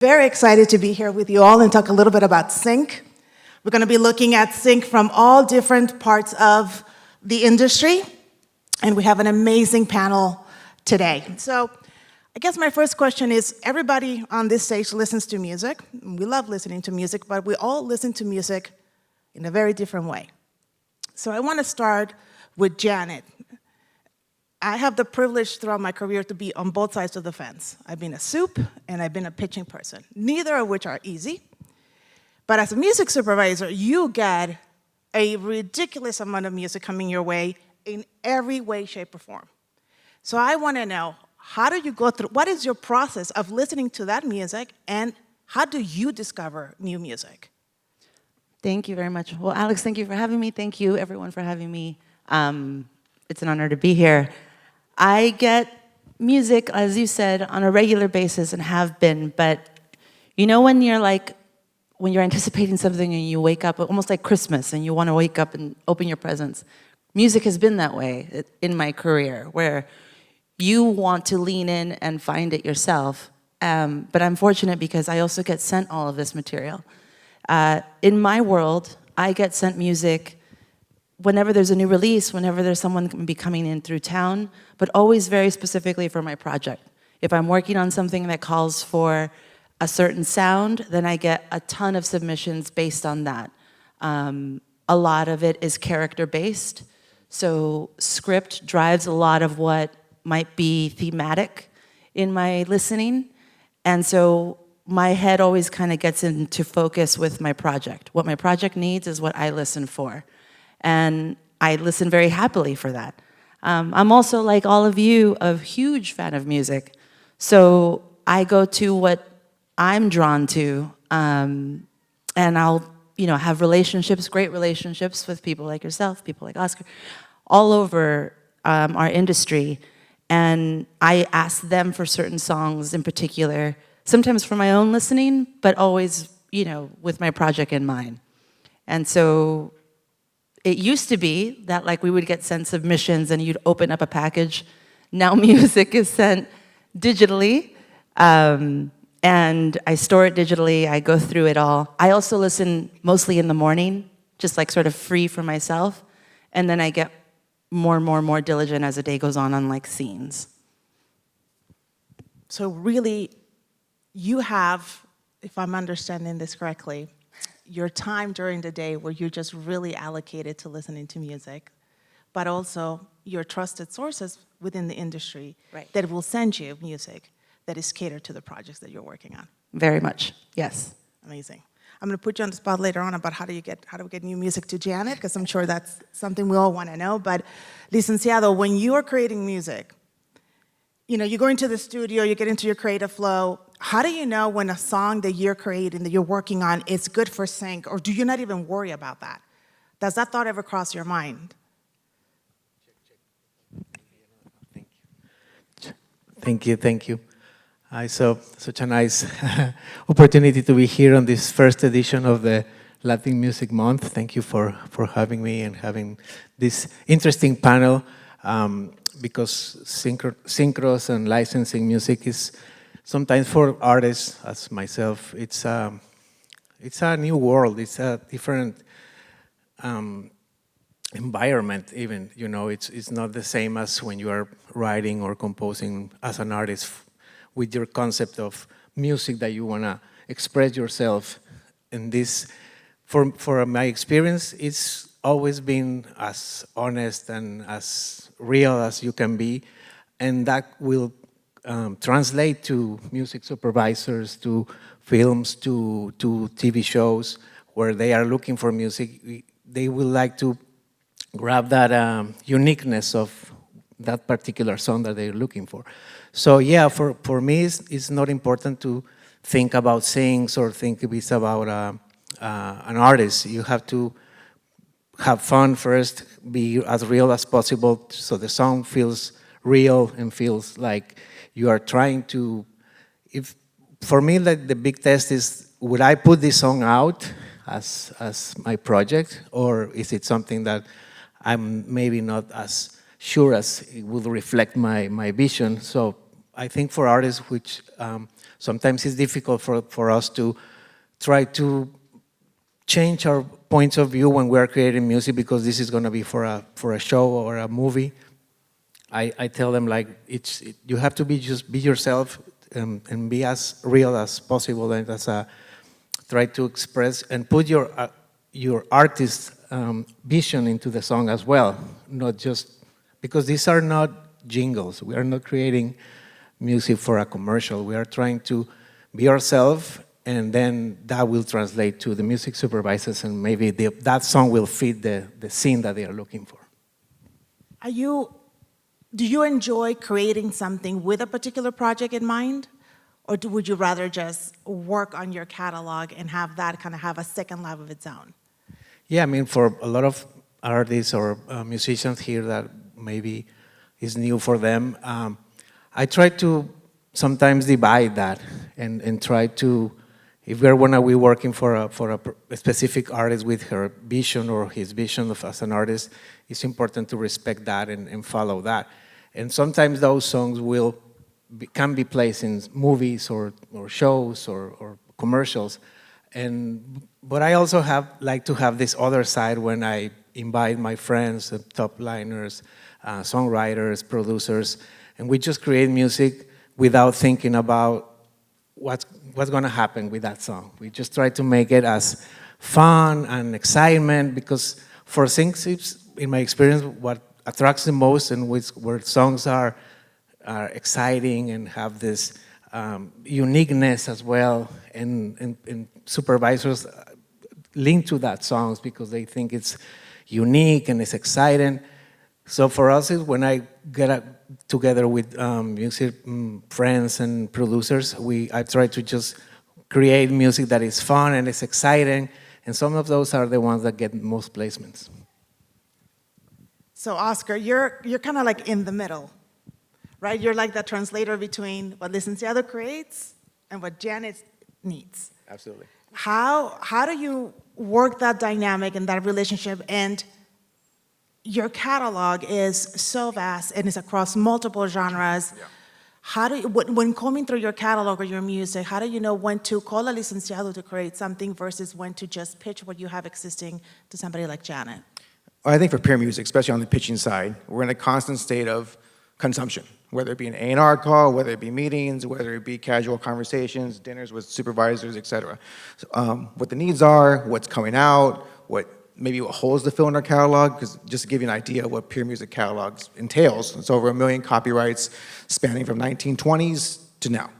Very excited to be here with you all and talk a little bit about sync. We're going to be looking at sync from all different parts of the industry, and we have an amazing panel today. So I guess my first question is, everybody on this stage listens to music. We love listening to music, but we all listen to music in a very different way. So I want to start with Janet. I have the privilege throughout my career to be on both sides of the fence. I've been a soup and I've been a pitching person, neither of which are easy. But as a music supervisor, you get a ridiculous amount of music coming your way in every way, shape, or form. So I want to know, how do you go through, what is your process of listening to that music, and how do you discover new music? Thank you very much. Well, Alex, thank you for having me. Thank you, everyone, for having me. It's an honor to be here. I get music, as you said, on a regular basis and have been, but you know when you're anticipating something and you wake up, almost like Christmas, and you want to wake up and open your presents. Music has been that way in my career, where you want to lean in and find it yourself. But I'm fortunate because I also get sent all of this material. In my world, I get sent music whenever there's a new release, whenever there's someone be coming in through town, but always very specifically for my project. If I'm working on something that calls for a certain sound, then I get a ton of submissions based on that. A lot of it is character-based, so script drives a lot of what might be thematic in my listening, and so my head always kind of gets into focus with my project. What my project needs is what I listen for. And I listen very happily for that. I'm also, like all of you, a huge fan of music. So I go to what I'm drawn to, and I'll have relationships, great relationships with people like yourself, people like Oscar, all over our industry. And I ask them for certain songs in particular, sometimes for my own listening, but always, with my project in mind. And so it used to be that we would get sent submissions and you'd open up a package. Now music is sent digitally, and I store it digitally, I go through it all. I also listen mostly in the morning, just sort of free for myself, and then I get more diligent as the day goes on scenes. So really, you have, if I'm understanding this correctly, your time during the day where you're just really allocated to listening to music, but also your trusted sources within the industry that will send you music that is catered to the projects that you're working on. Very much, yes. Amazing. I'm going to put you on the spot later on about how do we get new music to Janet, because I'm sure that's something we all want to know. But Licenciado, when you are creating music, you go into the studio, you get into your creative flow. How do you know when a song that you're creating, that you're working on, is good for sync, or do you not even worry about that? Does that thought ever cross your mind? Thank you. I saw such a nice opportunity to be here on this first edition of the Latin Music Month. Thank you for having me and having this interesting panel, because synchros and licensing music is sometimes for artists as myself, it's a new world. It's a different environment even. It's not the same as when you are writing or composing as an artist with your concept of music that you want to express yourself. And this, for my experience, it's always been as honest and as real as you can be, and that will translate to music supervisors, to films, to TV shows where they are looking for music. They will like to grab that uniqueness of that particular song that they're looking for. So yeah, for me, it's not important to think about things or think it's about an artist. You have to have fun first, be as real as possible so the song feels real and feels like you are trying to, for me, the big test is, would I put this song out as my project, or is it something that I'm maybe not as sure as it will reflect my vision? So I think for artists, which sometimes it's difficult for us to try to change our points of view when we are creating music, because this is going to be for a show or a movie. I tell them, like, you have to just be yourself, and be as real as possible, and try to express and put your artist vision into the song as well, not just, because these are not jingles. We are not creating music for a commercial. We are trying to be ourselves, and then that will translate to the music supervisors, and maybe that song will fit the scene that they are looking for. Do you enjoy creating something with a particular project in mind? Or would you rather just work on your catalog and have that kind of have a second life of its own? Yeah, I mean, for a lot of artists or musicians here that maybe is new for them, I try to sometimes divide that and try to, if we're going to be working for a specific artist with her vision or his vision as an artist, it's important to respect that and follow that. And sometimes those songs can be placed in movies or shows or commercials. But I also like to have this other side when I invite my friends, top liners, songwriters, producers, and we just create music without thinking about what's going to happen with that song. We just try to make it as fun and excitement, because for things, in my experience, what attracts the most and where songs are exciting and have this uniqueness as well, and supervisors link to that songs because they think it's unique and it's exciting. So for us, when I get together with music friends and producers, I try to just create music that is fun and is exciting, and some of those are the ones that get most placements. So Oscar, you're kind of like in the middle, right? You're like the translator between what Licenciado creates and what Janet needs. Absolutely. How do you work that dynamic and that relationship? And your catalog is so vast and it's across multiple genres. Yeah. When combing through your catalog or your music, how do you know when to call a licenciado to create something versus when to just pitch what you have existing to somebody like Janet? I think for peer music, especially on the pitching side, we're in a constant state of consumption, whether it be an A&R call, whether it be meetings, whether it be casual conversations, dinners with supervisors, et cetera. So, what the needs are, what's coming out, what holes to fill in our catalog, because just to give you an idea of what peer music catalogs entails, it's over 1 million copyrights spanning from 1920s to now,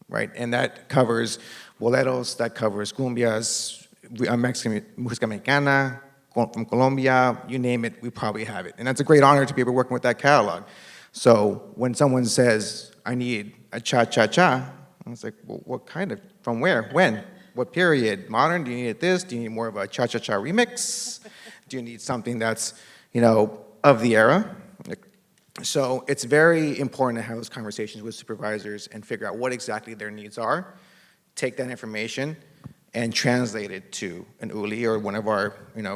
right? And that covers boleros, that covers cumbias, Mexican música mexicana, from Colombia, you name it, we probably have it. And that's a great honor to be able to work with that catalog. So when someone says, I need a cha-cha-cha, I was like, well, what kind of, from where, when, what period? Modern, do you need this? Do you need more of a cha-cha-cha remix? Do you need something that's, of the era? So it's very important to have those conversations with supervisors and figure out what exactly their needs are, take that information, and translate it to an Uli or one of our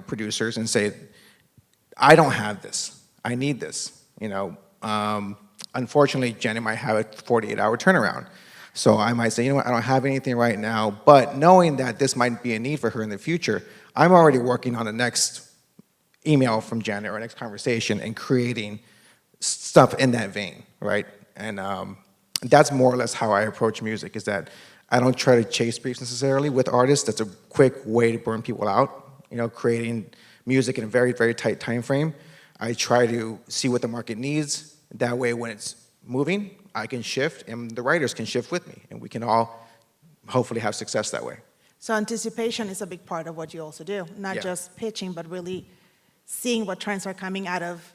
producers and say, I don't have this, I need this. Unfortunately, Janet might have a 48-hour turnaround. So I might say, I don't have anything right now, but knowing that this might be a need for her in the future, I'm already working on the next email from Janet or next conversation and creating stuff in that vein, right? And that's more or less how I approach music, is that I don't try to chase briefs necessarily with artists. That's a quick way to burn people out, creating music in a very, very tight time frame. I try to see what the market needs. That way, when it's moving, I can shift, and the writers can shift with me, and we can all hopefully have success that way. So anticipation is a big part of what you also do, not just pitching, but really seeing what trends are coming out of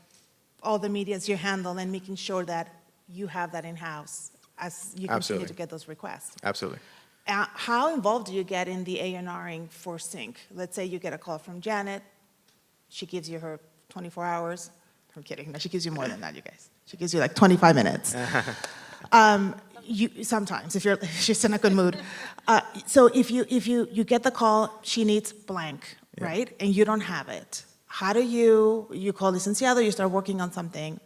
all the medias you handle and making sure that you have that in-house as you continue to get those requests. Absolutely. How involved do you get in the A&Ring for Sync? Let's say you get a call from Janet. She gives you her 24 hours. I'm kidding. No, she gives you more than that, you guys. She gives you like 25 minutes. Sometimes, if she's in a good mood. So if you get the call, she needs blank, right? And you don't have it. How do you call Licenciado, you start working on something.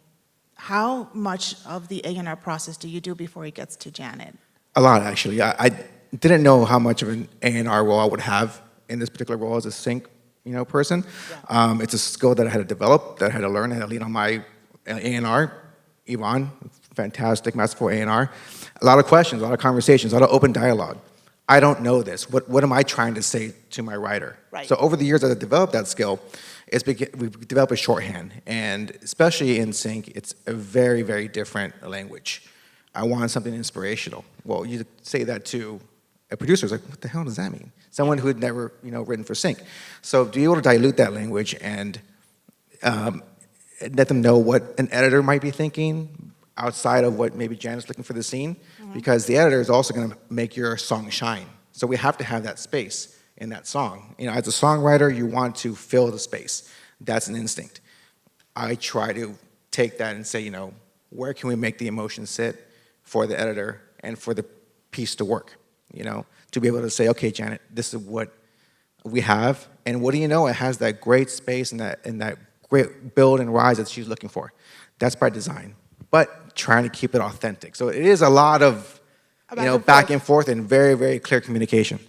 how much of the A&R process do you do before it gets to Janet? A lot, actually. I didn't know how much of an A&R role I would have in this particular role as a sync, person. Yeah. It's a skill that I had to develop, that I had to learn, I had to lean on my A&R, Yvonne, fantastic, masterful A&R. A lot of questions, a lot of conversations, a lot of open dialogue. I don't know this. What am I trying to say to my writer? Right. So over the years as I developed that skill, we've developed a shorthand, and especially in sync, it's a very, very different language. I want something inspirational. Well, you say that to a producer, it's like, what the hell does that mean? Someone who had never, written for sync. So to be able to dilute that language and let them know what an editor might be thinking outside of what maybe Janet's looking for the scene, because the editor is also going to make your song shine. So we have to have that space in that song. As a songwriter, you want to fill the space. That's an instinct. I try to take that and say, where can we make the emotion sit for the editor and for the piece to work, to be able to say, okay, Janet, this is what we have, and what do you know? It has that great space and that great build and rise that she's looking for. That's by design, but trying to keep it authentic. So it is a lot of, Back and back forth. and forth and very, very clear communication.